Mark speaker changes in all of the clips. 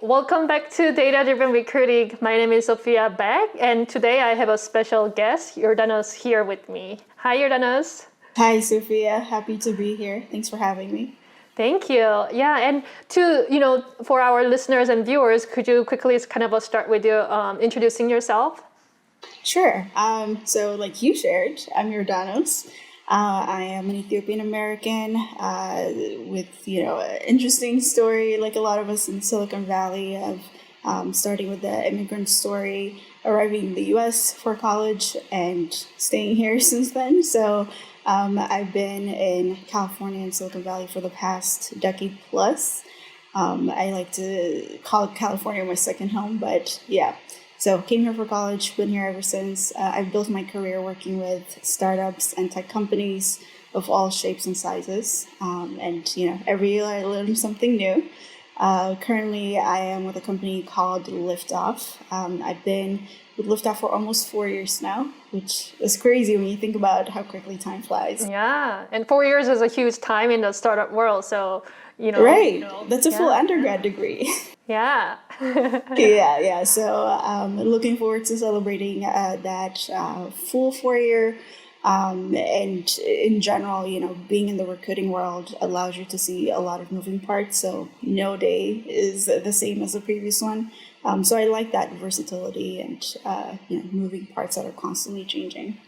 Speaker 1: Welcome back to Data Driven Recruiting. My name is Sophia Beck, and today I have a special guest, Yordanos, here with me. Hi, Yordanos.
Speaker 2: Hi, Sophia. Happy to be here. Thanks for having me.
Speaker 1: Thank you. Yeah, and for our listeners and viewers, could you quickly start with you introducing yourself?
Speaker 2: Sure. So, like you shared, I'm Yordanos. I am an Ethiopian American with, an interesting story, like a lot of us in Silicon Valley, of starting with the immigrant story, arriving in the US for college, and staying here since then. So, I've been in California and Silicon Valley for the past decade plus. I like to call California my second home, but yeah. So came here for college, been here ever since. I've built my career working with startups and tech companies of all shapes and sizes. Every year I learn something new. Currently, I am with a company called Liftoff. I've been with Liftoff for almost 4 years now, which is crazy when you think about how quickly time flies.
Speaker 1: Yeah, and 4 years is a huge time in the startup world. So,
Speaker 2: Right, that's a full
Speaker 1: yeah,
Speaker 2: undergrad degree.
Speaker 1: yeah.
Speaker 2: Yeah. So looking forward to celebrating that full 4 year. And in general, being in the recruiting world allows you to see a lot of moving parts. So no day is the same as the previous one. So I like that versatility and moving parts that are constantly changing.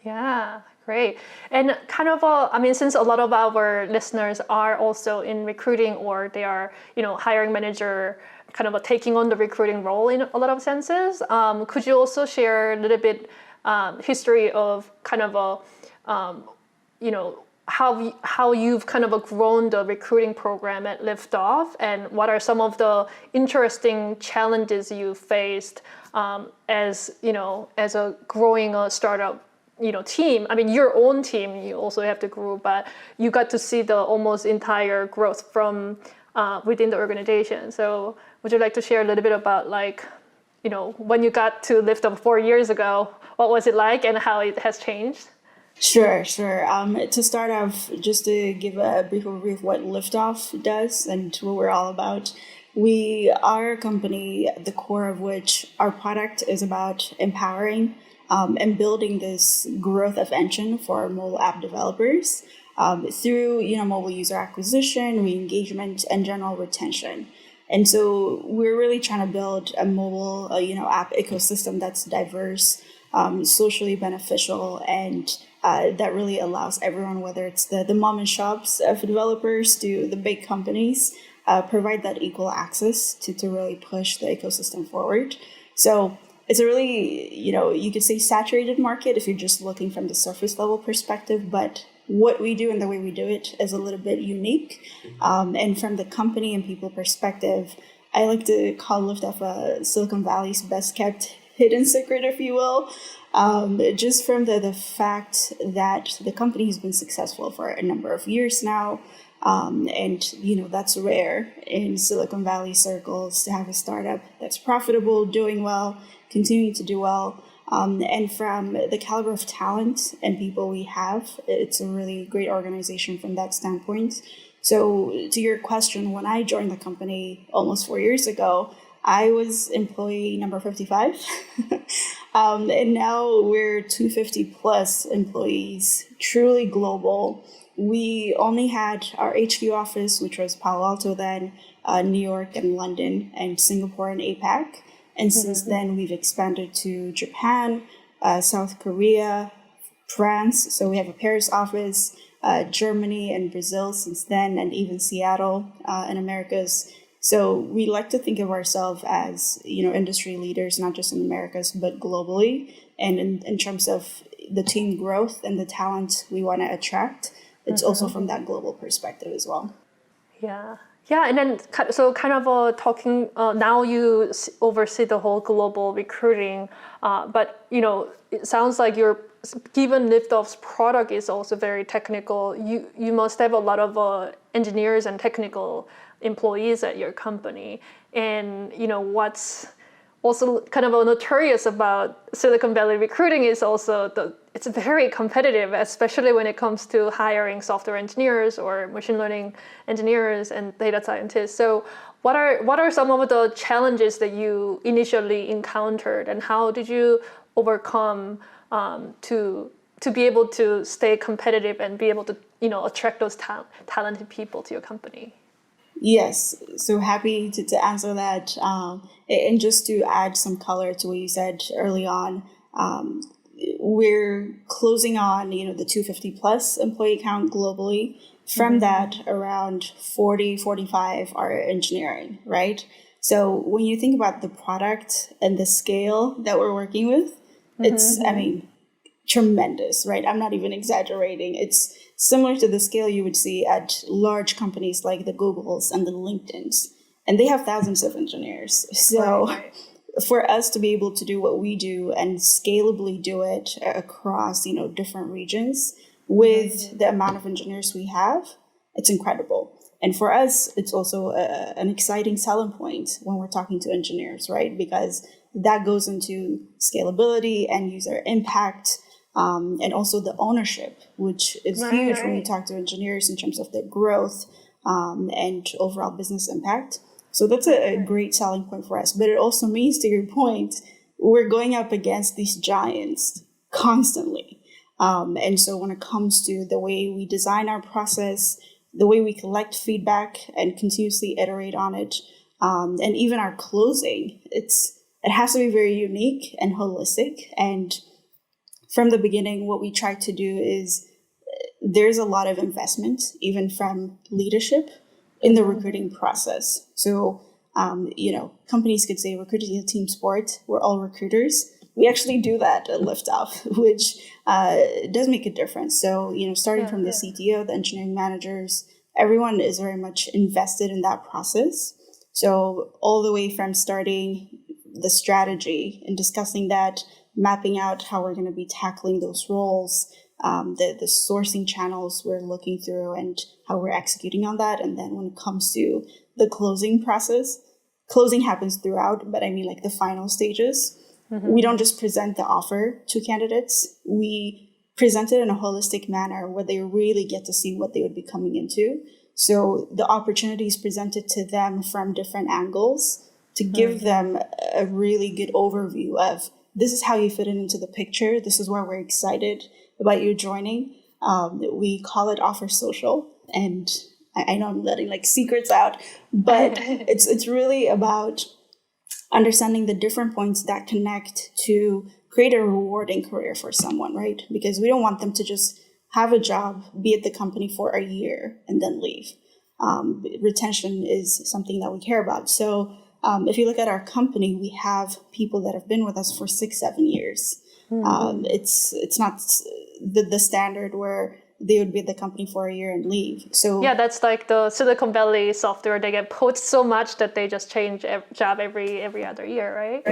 Speaker 1: Yeah, great. And since a lot of our listeners are also in recruiting or they are, hiring manager, taking on the recruiting role in a lot of senses, could you also share a little bit history of how you've grown the recruiting program at Liftoff, and what are some of the interesting challenges you faced as a growing startup team. I mean, your own team, you also have to grow, but you got to see the almost entire growth from within the organization. So would you like to share a little bit about when you got to Liftoff 4 years ago, what was it like and how it has changed?
Speaker 2: Sure. To start off, just to give a brief overview of what Liftoff does and what we're all about, we are a company, the core of which our product is about empowering and building this growth of engine for mobile app developers through mobile user acquisition, re-engagement, and general retention. And so we're really trying to build a mobile app ecosystem that's diverse, socially beneficial, and that really allows everyone, whether it's the mom and shops of developers to the big companies, provide that equal access to really push the ecosystem forward. So it's a really, you could say saturated market if you're just looking from the surface level perspective, but what we do and the way we do it is a little bit unique. And from the company and people perspective, I like to call Liftoff Silicon Valley's best kept hidden secret, if you will. Just from the fact that the company has been successful for a number of years now. That's rare in Silicon Valley circles to have a startup that's profitable, doing well, continuing to do well. And from the caliber of talent and people we have, it's a really great organization from that standpoint. So to your question, when I joined the company almost 4 years ago, I was employee number 55. And now we're 250 plus employees, truly global. We only had our HQ office, which was Palo Alto then, New York and London, and Singapore and APAC. And since then, we've expanded to Japan, South Korea, France. So we have a Paris office, Germany and Brazil since then, and even Seattle in Americas. So we like to think of ourselves as, industry leaders, not just in Americas, but globally. And in terms of the team growth and the talent we want to attract, it's also from that global perspective as well.
Speaker 1: Yeah, and then talking now you oversee the whole global recruiting, but it sounds like you're given Liftoff's product is also very technical. You must have a lot of engineers and technical employees at your company, and what's also notorious about Silicon Valley recruiting is also it's very competitive, especially when it comes to hiring software engineers or machine learning engineers and data scientists. So what are some of the challenges that you initially encountered, and how did you overcome to be able to stay competitive and be able to attract those talented people to your company?
Speaker 2: Yes, so happy to answer that. And just to add some color to what you said early on, we're closing on, the 250 plus employee count globally. From that, around 40, 45 are engineering, right? So when you think about the product and the scale that we're working with, it's, I mean, tremendous, right? I'm not even exaggerating. It's similar to the scale you would see at large companies like the Googles and the LinkedIns, and they have thousands of engineers. So for us to be able to do what we do and scalably do it across, different regions with the amount of engineers we have, it's incredible. And for us, it's also an exciting selling point when we're talking to engineers, right? Because that goes into scalability and user impact, and also the ownership, which is huge when you talk to engineers in terms of their growth and overall business impact. So that's a great selling point for us. But it also means, to your point, we're going up against these giants constantly. And so when it comes to the way we design our process, the way we collect feedback and continuously iterate on it, and even our closing, it has to be very unique and holistic. And from the beginning, what we try to do is there's a lot of investment, even from leadership, in the recruiting process. So, companies could say recruiting is a team sport. We're all recruiters. We actually do that at Liftoff, which does make a difference. So, starting from the CTO, the engineering managers, everyone is very much invested in that process. So all the way from starting the strategy and discussing that, mapping out how we're going to be tackling those roles, the sourcing channels we're looking through and how we're executing on that. And then when it comes to the closing process, closing happens throughout, but I mean like the final stages. We don't just present the offer to candidates. We present it in a holistic manner where they really get to see what they would be coming into. So the opportunity is presented to them from different angles to give them a really good overview of this is how you fit into the picture. This is why we're excited about you joining. We call it Offer Social. And I know I'm letting like secrets out, but it's really about understanding the different points that connect to create a rewarding career for someone, right? Because we don't want them to just have a job, be at the company for a year and then leave. Retention is something that we care about. So if you look at our company, we have people that have been with us for 6-7 years. It's not the standard where they would be at the company for a year and leave. So
Speaker 1: yeah, that's like the Silicon Valley software. They get poached so much that they just change job every other year, right?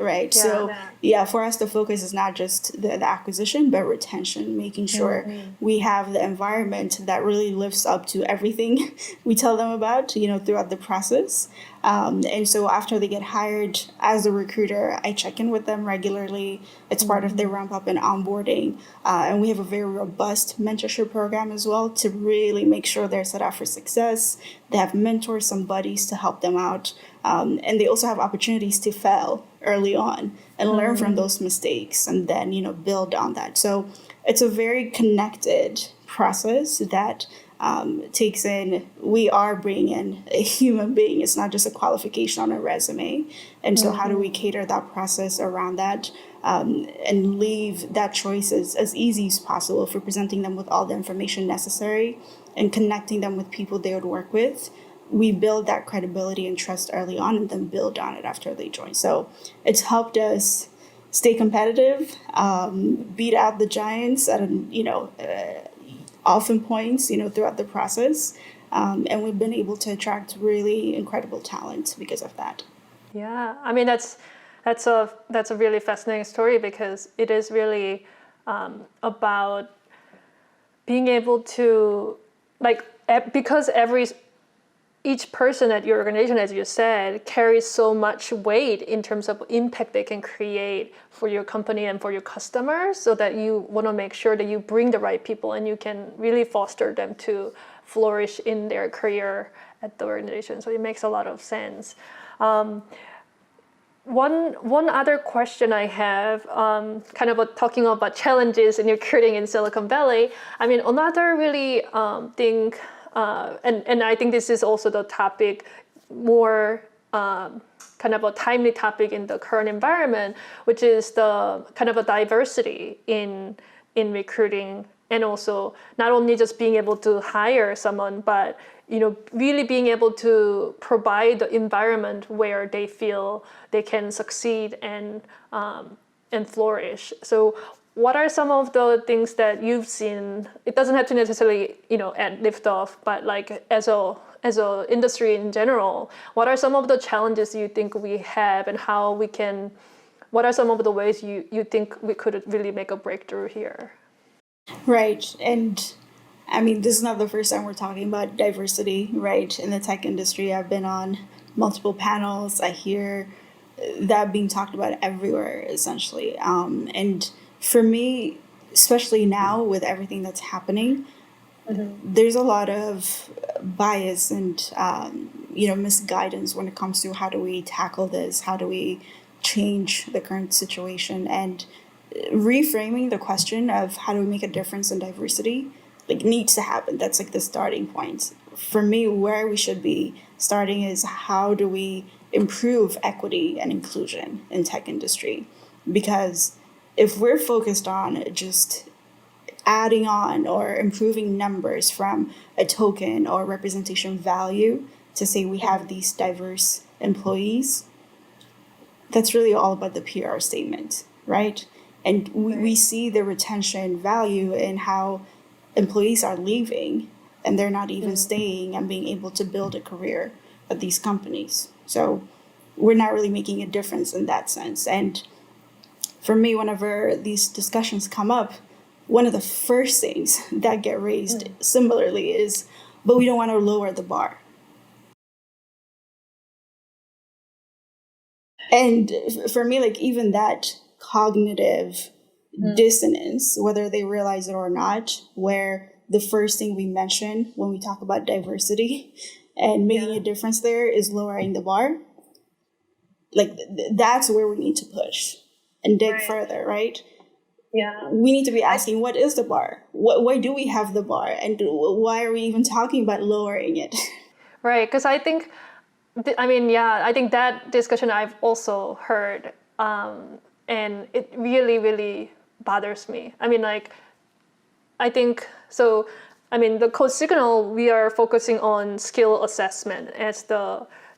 Speaker 2: Right. Yeah. So yeah, for us, the focus is not just the acquisition, but retention, making sure we have the environment that really lives up to everything we tell them about, throughout the process. And so after they get hired as a recruiter, I check in with them regularly. It's part of their ramp up and onboarding. And we have a very robust mentorship program as well to really make sure they're set up for success. They have mentors, some buddies to help them out. And they also have opportunities to fail early on and learn from those mistakes and then, build on that. So it's a very connected process that takes in, we are bringing in a human being. It's not just a qualification on a resume. And so how do we cater that process around that and leave that choice as easy as possible for presenting them with all the information necessary and connecting them with people they would work with. We build that credibility and trust early on and then build on it after they join. So it's helped us stay competitive, beat out the giants at often points, throughout the process. And we've been able to attract really incredible talent because of that.
Speaker 1: Yeah, I mean, that's a really fascinating story because it is really about being able to, because each person at your organization, as you said, carries so much weight in terms of impact they can create for your company and for your customers, so that you want to make sure that you bring the right people and you can really foster them to flourish in their career at the organization. So it makes a lot of sense. One other question I have, kind of talking about challenges in recruiting in Silicon Valley. I mean, another really thing, and I think this is also the topic more kind of a timely topic in the current environment, which is the kind of a diversity in recruiting, and also not only just being able to hire someone, but really being able to provide the environment where they feel they can succeed and flourish. So what are some of the things that you've seen? It doesn't have to necessarily, at Liftoff, but like as a industry in general, what are some of the challenges you think we have, and what are some of the ways you think we could really make a breakthrough here?
Speaker 2: Right. And I mean, this is not the first time we're talking about diversity, right? In the tech industry, I've been on multiple panels. I hear that being talked about everywhere, essentially. And for me, especially now with everything that's happening, there's a lot of bias and misguidance when it comes to how do we tackle this, how do we change the current situation, and reframing the question of how do we make a difference in diversity needs to happen. That's like the starting point. For me, where we should be starting is how do we improve equity and inclusion in tech industry? Because if we're focused on just adding on or improving numbers from a token or representation value to say we have these diverse employees, that's really all about the PR statement, right? And we see the retention value in how employees are leaving and they're not even staying and being able to build a career at these companies. So we're not really making a difference in that sense. And for me, whenever these discussions come up, one of the first things that get raised similarly is, but we don't want to lower the bar. And for me, even that cognitive dissonance, whether they realize it or not, where the first thing we mention when we talk about diversity and making a difference there is lowering the bar, that's where we need to push and dig further, right?
Speaker 1: Yeah.
Speaker 2: We need to be asking, what is the bar? Why do we have the bar? And why are we even talking about lowering it?
Speaker 1: Right, because I think, I think that discussion I've also heard, and it really, really bothers me. I think, so, the Code Signal, we are focusing on skill assessment as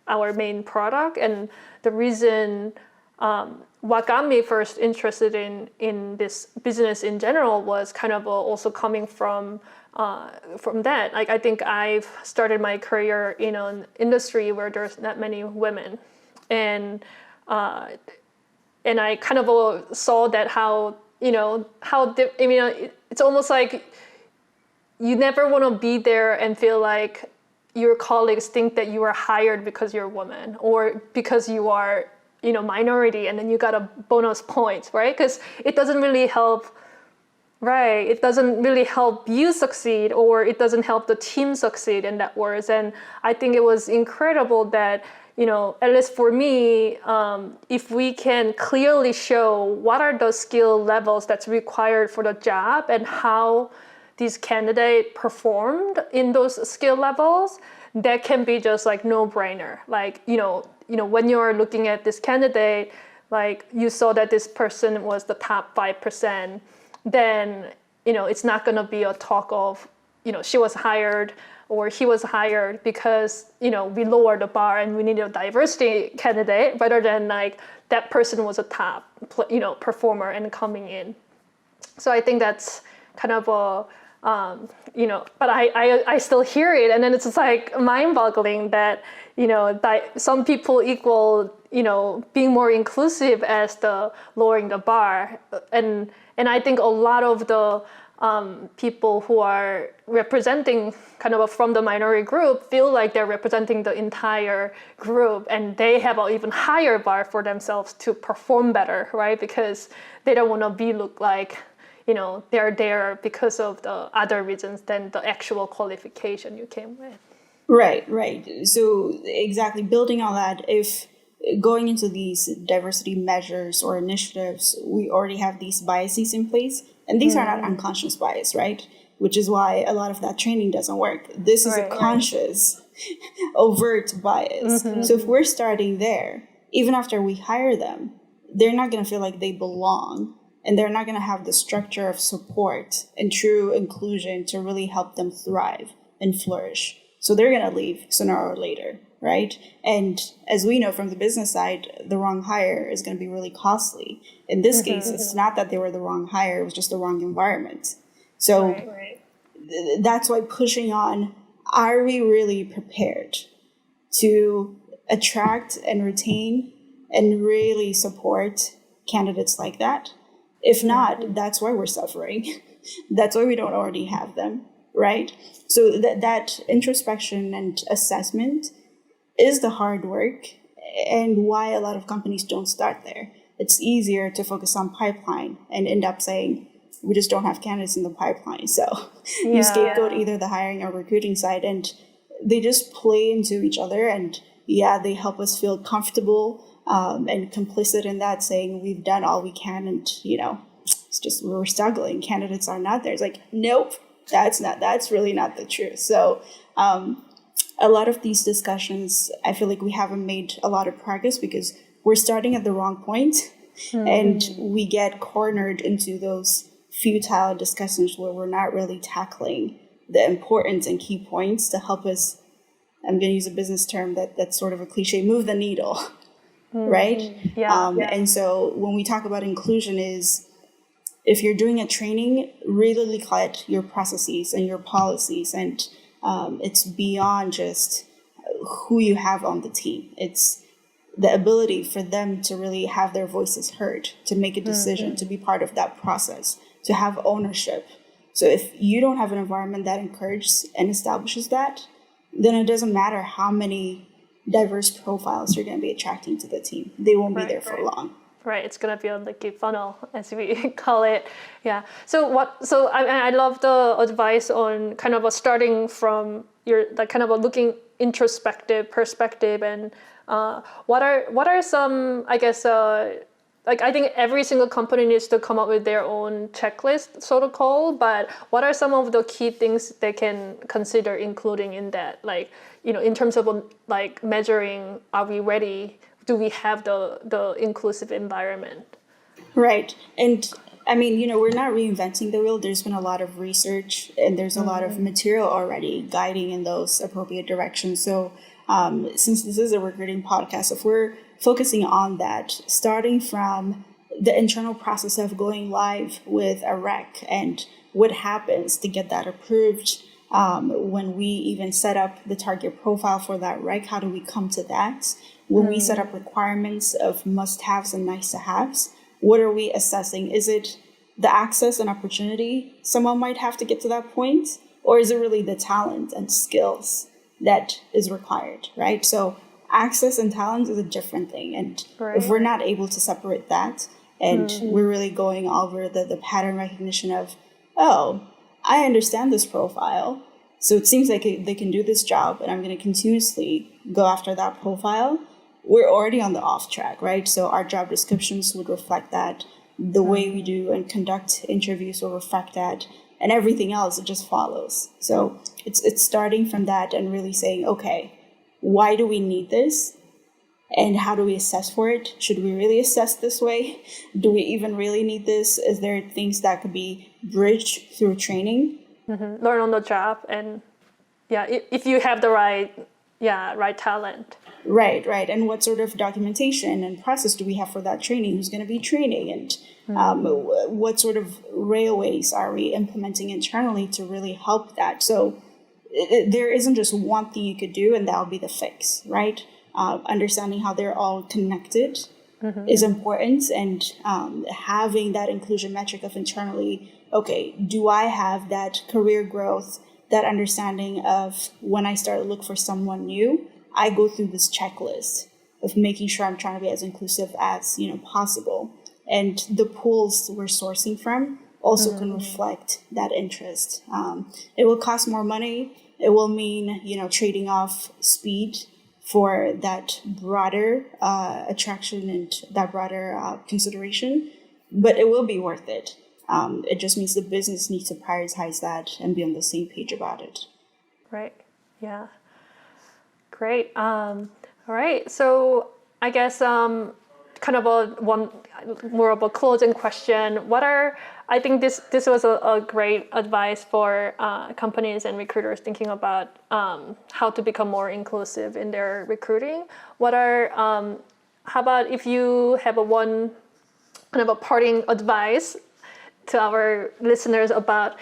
Speaker 1: our main product. And the reason, what got me first interested in this business in general was kind of also coming from that. I think I've started my career in an industry where there's not many women. And I kind of saw that it's almost like you never want to be there and feel like your colleagues think that you are hired because you're a woman or because you are, minority, and then you got a bonus points, right? Because it doesn't really help, right? It doesn't really help you succeed, or it doesn't help the team succeed in that words. And I think it was incredible that, at least for me, if we can clearly show what are the skill levels that's required for the job and how these candidates performed in those skill levels, that can be just no-brainer. When you're looking at this candidate, you saw that this person was the top 5%, then, it's not going to be a talk of, she was hired or he was hired because, we lowered the bar and we need a diversity candidate, rather than that person was a top, performer and coming in. So I think that's kind of but I still hear it, and then it's just mind-boggling that, some people equal, being more inclusive as the lowering the bar. And I think a lot of the people who are representing kind of from the minority group feel like they're representing the entire group, and they have an even higher bar for themselves to perform better, right? Because they don't want to look like, they're there because of the other reasons than the actual qualification you came with.
Speaker 2: Right. So exactly, building on that, if going into these diversity measures or initiatives, we already have these biases in place, and these are not unconscious bias, right? Which is why a lot of that training doesn't work. This is a conscious, overt bias. So if we're starting there, even after we hire them, they're not going to feel like they belong, and they're not going to have the structure of support and true inclusion to really help them thrive and flourish. So they're going to leave sooner or later, right? And as we know from the business side, the wrong hire is going to be really costly. In this case, it's not that they were the wrong hire, it was just the wrong environment. So that's why pushing on, are we really prepared to attract and retain and really support candidates like that? If not, that's why we're suffering. That's why we don't already have them, right? So that introspection and assessment is the hard work, and why a lot of companies don't start there. It's easier to focus on pipeline and end up saying, we just don't have candidates in the pipeline. So you scapegoat either the hiring or recruiting side, and they just play into each other. And they help us feel comfortable and complicit in that, saying we've done all we can, and it's just we're struggling. Candidates are not there. It's like, nope, that's really not the truth. So a lot of these discussions, I feel like we haven't made a lot of progress because we're starting at the wrong point, and we get cornered into those futile discussions where we're not really tackling the important and key points to help us. I'm going to use a business term that's sort of a cliche, move the needle, right? And so when we talk about inclusion, is if you're doing a training, really look at your processes and your policies, and it's beyond just who you have on the team. It's the ability for them to really have their voices heard, to make a decision, to be part of that process, to have ownership. So if you don't have an environment that encourages and establishes that, then it doesn't matter how many diverse profiles you're going to be attracting to the team. They won't be there for long.
Speaker 1: Right, it's gonna be a leaky funnel, as we call it. Yeah. So I love the advice on kind of starting from your kind of a looking introspective perspective, and what are some, I guess, I think every single company needs to come up with their own checklist, so to call. But what are some of the key things they can consider including in that, in terms of measuring, are we ready? Do we have the inclusive environment?
Speaker 2: Right. And I mean, we're not reinventing the wheel. There's been a lot of research, and there's a lot of material already guiding in those appropriate directions. So since this is a recruiting podcast, if we're focusing on that, starting from the internal process of going live with a rec and what happens to get that approved, when we even set up the target profile for that rec, how do we come to that? When we set up requirements of must-haves and nice-to-haves, what are we assessing? Is it the access and opportunity someone might have to get to that point? Or is it really the talent and skills that is required, right? So access and talent is a different thing. And if we're not able to separate that, and we're really going over the pattern recognition of, oh, I understand this profile, so it seems like they can do this job, and I'm going to continuously go after that profile, we're already on the off track, right? So our job descriptions would reflect that. The way we do and conduct interviews will reflect that, and everything else, it just follows. So it's starting from that and really saying, okay, why do we need this? And how do we assess for it? Should we really assess this way? Do we even really need this? Is there things that could be bridged through training?
Speaker 1: Learn on the job, and if you have the right talent.
Speaker 2: Right. And what sort of documentation and process do we have for that training? Who's going to be training? And what sort of railways are we implementing internally to really help that? So there isn't just one thing you could do and that'll be the fix, right? Understanding how they're all connected is important, and having that inclusion metric of internally, okay, do I have that career growth, that understanding of when I start to look for someone new, I go through this checklist of making sure I'm trying to be as inclusive as possible. And the pools we're sourcing from also can reflect that interest. It will cost more money. It will mean, trading off speed for that broader attraction and that broader consideration, but it will be worth it. It just means the business needs to prioritize that and be on the same page about it.
Speaker 1: Right. Yeah. Great. All right. So I guess kind of one more of a closing question. I think this was a great advice for companies and recruiters thinking about how to become more inclusive in their recruiting. How about if you have one kind of a parting advice to our listeners about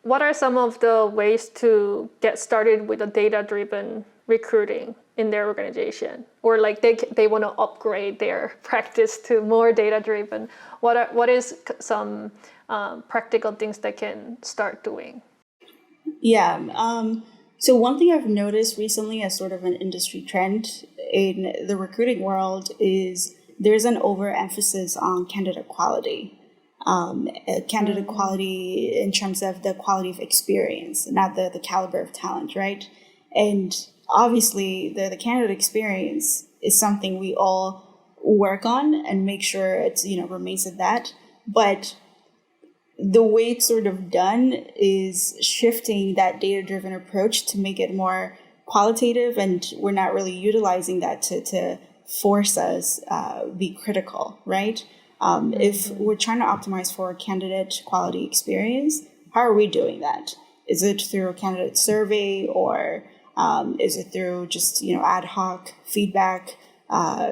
Speaker 1: what are some of the ways to get started with a data-driven recruiting in their organization, or like they want to upgrade their practice to more data-driven? What is some practical things they can start doing?
Speaker 2: Yeah. So one thing I've noticed recently as sort of an industry trend in the recruiting world is there's an overemphasis on candidate quality. Candidate quality in terms of the quality of experience, not the caliber of talent, right? And obviously, the candidate experience is something we all work on and make sure it's remains at that. But the way it's sort of done is shifting that data-driven approach to make it more qualitative, and we're not really utilizing that to force us be critical, right? If we're trying to optimize for candidate quality experience, how are we doing that? Is it through a candidate survey, or is it through just ad hoc feedback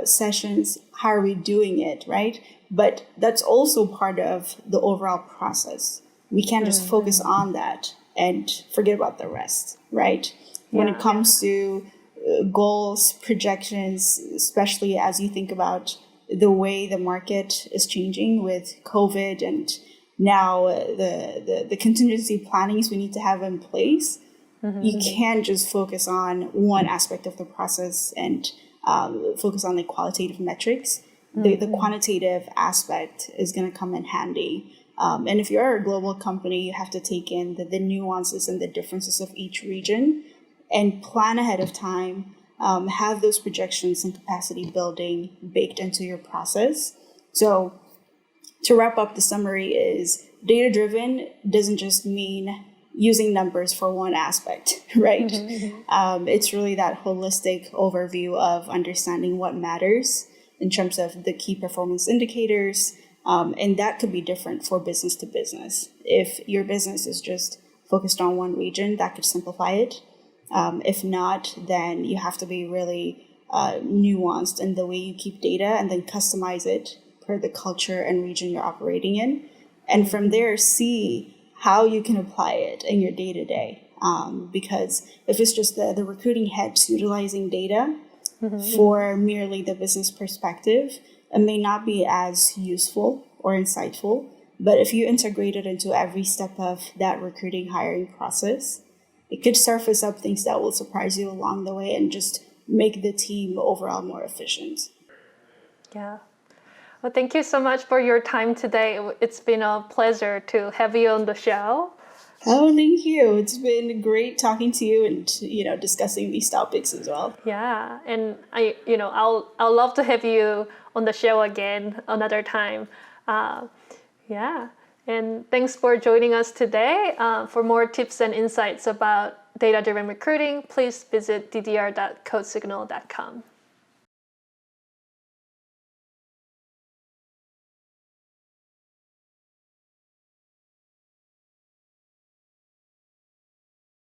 Speaker 2: sessions? How are we doing it, right? But that's also part of the overall process. We can't just focus on that and forget about the rest, right? When it comes to goals, projections, especially as you think about the way the market is changing with COVID and now the contingency plannings we need to have in place, you can't just focus on one aspect of the process and focus on the qualitative metrics. The quantitative aspect is going to come in handy. And if you're a global company, you have to take in the nuances and the differences of each region and plan ahead of time. Have those projections and capacity building baked into your process. So to wrap up, the summary is data-driven doesn't just mean using numbers for one aspect, right? It's really that holistic overview of understanding what matters in terms of the key performance indicators. And that could be different for business to business. If your business is just focused on one region, that could simplify it. If not, then you have to be really nuanced in the way you keep data and then customize it per the culture and region you're operating in. And from there, see how you can apply it in your day-to-day. Because if it's just the recruiting heads utilizing data for merely the business perspective, it may not be as useful or insightful. But if you integrate it into every step of that recruiting hiring process, it could surface up things that will surprise you along the way and just make the team overall more efficient.
Speaker 1: Yeah. Well, thank you so much for your time today. It's been a pleasure to have you on the show.
Speaker 2: Oh, thank you. It's been great talking to you and discussing these topics as well.
Speaker 1: Yeah, and I'll love to have you on the show again another time. Yeah. And thanks for joining us today. For more tips and insights about data-driven recruiting, please visit ddr.codesignal.com.